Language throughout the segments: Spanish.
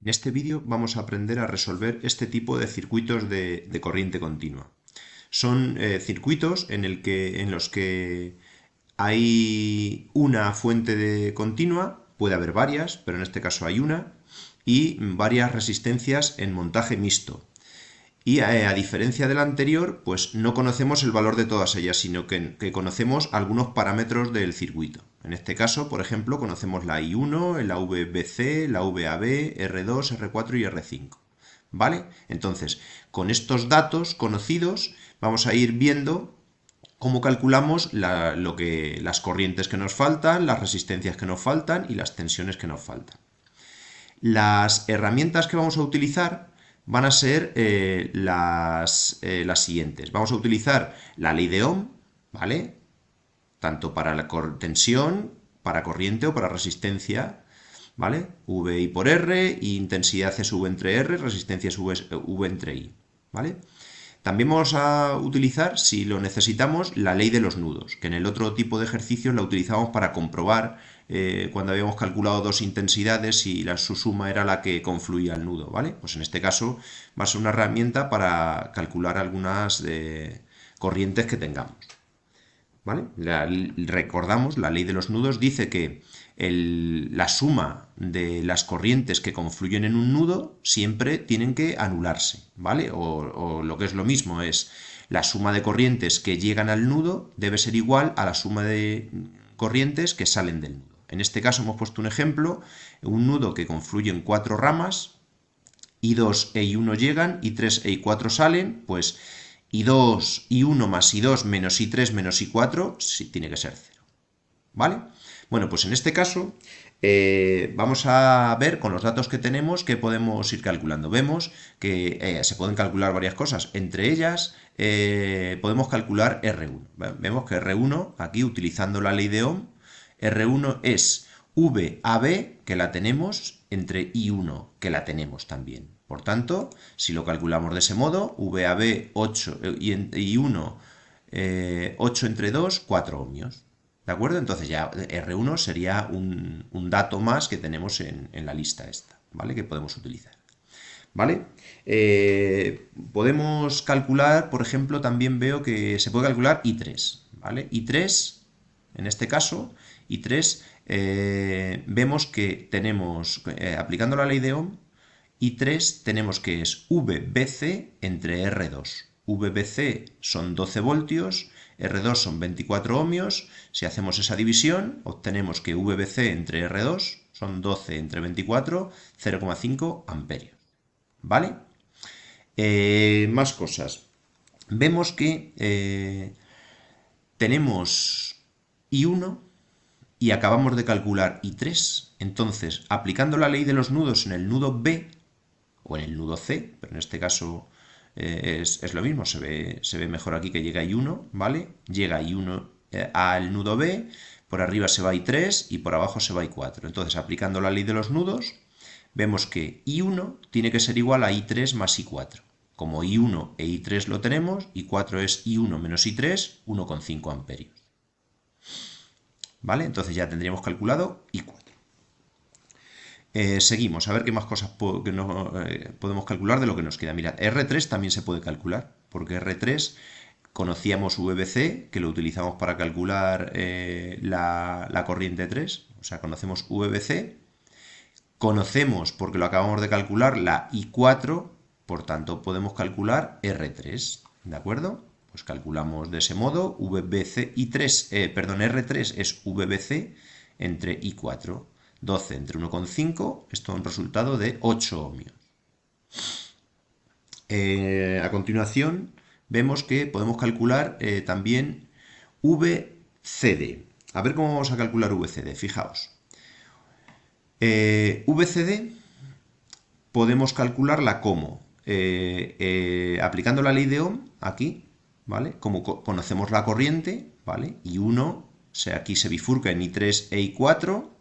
En este vídeo vamos a aprender a resolver este tipo de circuitos de corriente continua. Son circuitos en los que hay una fuente de continua, puede haber varias, pero en este caso hay una, y varias resistencias en montaje mixto. Y a diferencia del anterior, pues no conocemos el valor de todas ellas, sino que conocemos algunos parámetros del circuito. En este caso, por ejemplo, conocemos la I1, la VBC, la VAB, R2, R4 y R5. ¿Vale? Entonces, con estos datos conocidos, vamos a ir viendo cómo calculamos las corrientes que nos faltan, las resistencias que nos faltan y las tensiones que nos faltan. Las herramientas que vamos a utilizar van a ser las siguientes. Vamos a utilizar la ley de Ohm, ¿vale? Tanto para la tensión, para corriente o para resistencia, ¿vale? VI por R, y intensidad es V entre R, resistencia es V entre I, ¿vale? También vamos a utilizar, si lo necesitamos, la ley de los nudos, que en el otro tipo de ejercicios la utilizamos para comprobar cuando habíamos calculado dos intensidades y su suma era la que confluía al nudo, ¿vale? Pues en este caso va a ser una herramienta para calcular algunas corrientes que tengamos. ¿Vale? Recordamos, la ley de los nudos dice que la suma de las corrientes que confluyen en un nudo siempre tienen que anularse, ¿vale? O lo que es lo mismo es la suma de corrientes que llegan al nudo debe ser igual a la suma de corrientes que salen del nudo. En este caso hemos puesto un ejemplo, un nudo que confluye en cuatro ramas, I2 e I1 llegan, I3 e I4 salen, pues I2, I1 más I2 menos I3 menos I4 sí, tiene que ser 0. ¿Vale? Bueno, pues en este caso vamos a ver con los datos que tenemos que podemos ir calculando. Vemos que se pueden calcular varias cosas. Entre ellas podemos calcular R1. Vemos que R1, aquí utilizando la ley de Ohm, R1 es VAB, que la tenemos, entre I1, que la tenemos también. Por tanto, si lo calculamos de ese modo, VAB 8 y 1, 8 entre 2, 4 ohmios. ¿De acuerdo? Entonces ya R1 sería un dato más que tenemos en la lista esta, ¿vale? Que podemos utilizar. ¿Vale? Podemos calcular, por ejemplo, también veo que se puede calcular I3, ¿vale? I3, en este caso, I3, vemos que tenemos, aplicando la ley de Ohm, I3 tenemos que es VBC entre R2. VBC son 12 voltios, R2 son 24 ohmios. Si hacemos esa división, obtenemos que VBC entre R2 son 12 entre 24, 0,5 amperios. ¿Vale? Más cosas. Vemos que tenemos I1 y acabamos de calcular I3. Entonces, aplicando la ley de los nudos en el nudo B o en el nudo C, pero en este caso es lo mismo, se ve mejor aquí que llega I1, ¿vale? Llega I1 al nudo B, por arriba se va I3 y por abajo se va I4. Entonces, aplicando la ley de los nudos, vemos que I1 tiene que ser igual a I3 más I4. Como I1 e I3 lo tenemos, I4 es I1 menos I3, 1,5 amperios. ¿Vale? Entonces ya tendríamos calculado I4. Seguimos, a ver qué más cosas podemos calcular de lo que nos queda. Mirad, R3 también se puede calcular, porque R3 conocíamos VBC, que lo utilizamos para calcular la corriente 3, o sea, conocemos VBC, conocemos, porque lo acabamos de calcular, la I4, por tanto podemos calcular R3, ¿de acuerdo? Pues calculamos de ese modo, VBC, R3 es VBC entre I4. 12 entre 1,5, esto es un resultado de 8 ohmios. A continuación, vemos que podemos calcular también VCD. A ver cómo vamos a calcular VCD, fijaos. VCD podemos calcularla como, aplicando la ley de Ohm, aquí, ¿vale? Como conocemos la corriente, ¿vale? I1, aquí se bifurca en I3 e I4,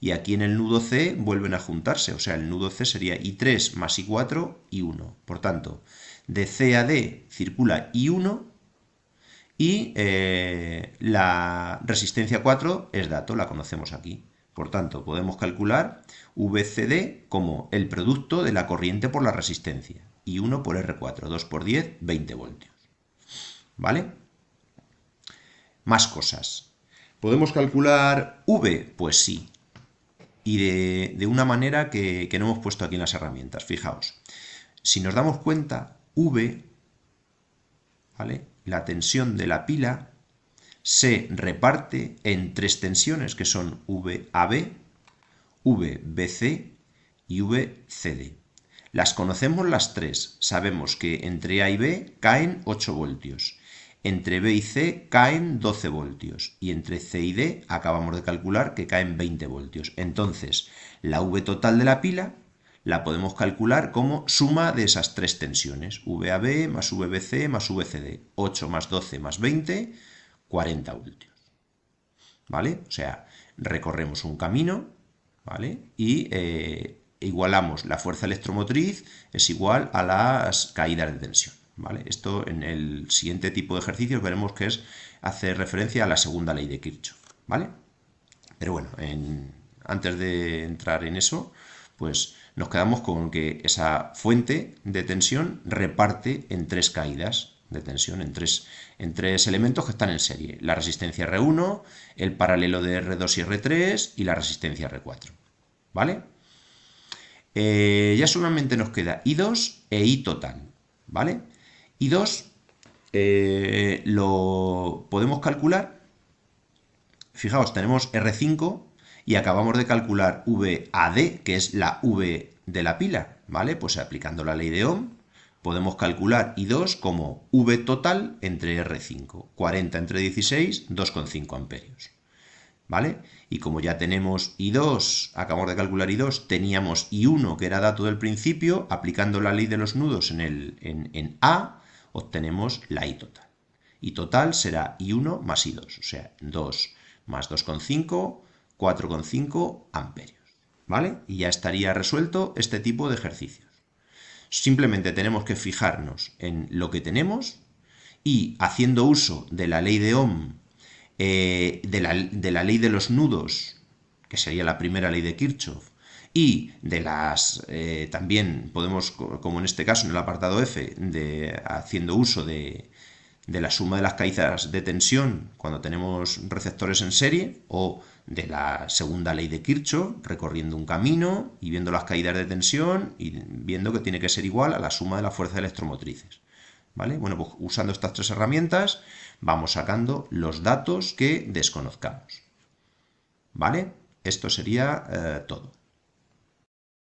y aquí en el nudo C vuelven a juntarse, o sea, el nudo C sería I3 más I4, I1. Por tanto, de C a D circula I1 y la resistencia 4 es dato, la conocemos aquí. Por tanto, podemos calcular VCD como el producto de la corriente por la resistencia. Y 1 por R4, 2 por 10, 20 voltios. ¿Vale? Más cosas. ¿Podemos calcular V? Pues sí. Y de una manera que no hemos puesto aquí en las herramientas. Fijaos. Si nos damos cuenta, V, ¿vale?, la tensión de la pila se reparte en tres tensiones que son VAB, VBC y VCD. Las conocemos las tres. Sabemos que entre A y B caen 8 voltios. Entre B y C caen 12 voltios. Y entre C y D acabamos de calcular que caen 20 voltios. Entonces, la V total de la pila la podemos calcular como suma de esas tres tensiones. VAB más VBC más VCD. 8 más 12 más 20, 40 voltios. ¿Vale? O sea, recorremos un camino, ¿vale? Y igualamos la fuerza electromotriz es igual a las caídas de tensión, ¿vale? Esto en el siguiente tipo de ejercicios veremos que hace referencia a la segunda ley de Kirchhoff, ¿vale? Pero bueno, antes de entrar en eso, pues nos quedamos con que esa fuente de tensión reparte en tres caídas de tensión, en tres elementos que están en serie. La resistencia R1, el paralelo de R2 y R3 y la resistencia R4. ¿Vale? Ya solamente nos queda I2 e I total. ¿Vale? I2 lo podemos calcular. Fijaos, tenemos R5 y acabamos de calcular VAD, que es la V de la pila, ¿vale? Pues aplicando la ley de Ohm, podemos calcular I2 como V total entre R5, 40 entre 16, 2,5 amperios, ¿vale? Y como ya tenemos I2, acabamos de calcular I2, teníamos I1, que era dato del principio, aplicando la ley de los nudos en A, obtenemos la I total. I total será I1 más I2, o sea, 2 más 2,5, 4,5 amperios, ¿vale? Y ya estaría resuelto este tipo de ejercicios. Simplemente tenemos que fijarnos en lo que tenemos y haciendo uso de la ley de Ohm, de la ley de los nudos, que sería la primera ley de Kirchhoff, y de las también podemos, como en este caso en el apartado F, haciendo uso de la suma de las caídas de tensión cuando tenemos receptores en serie, o de la segunda ley de Kirchhoff, recorriendo un camino y viendo las caídas de tensión y viendo que tiene que ser igual a la suma de las fuerzas electromotrices. ¿Vale? Bueno, pues usando estas tres herramientas vamos sacando los datos que desconozcamos. ¿Vale? Esto sería todo.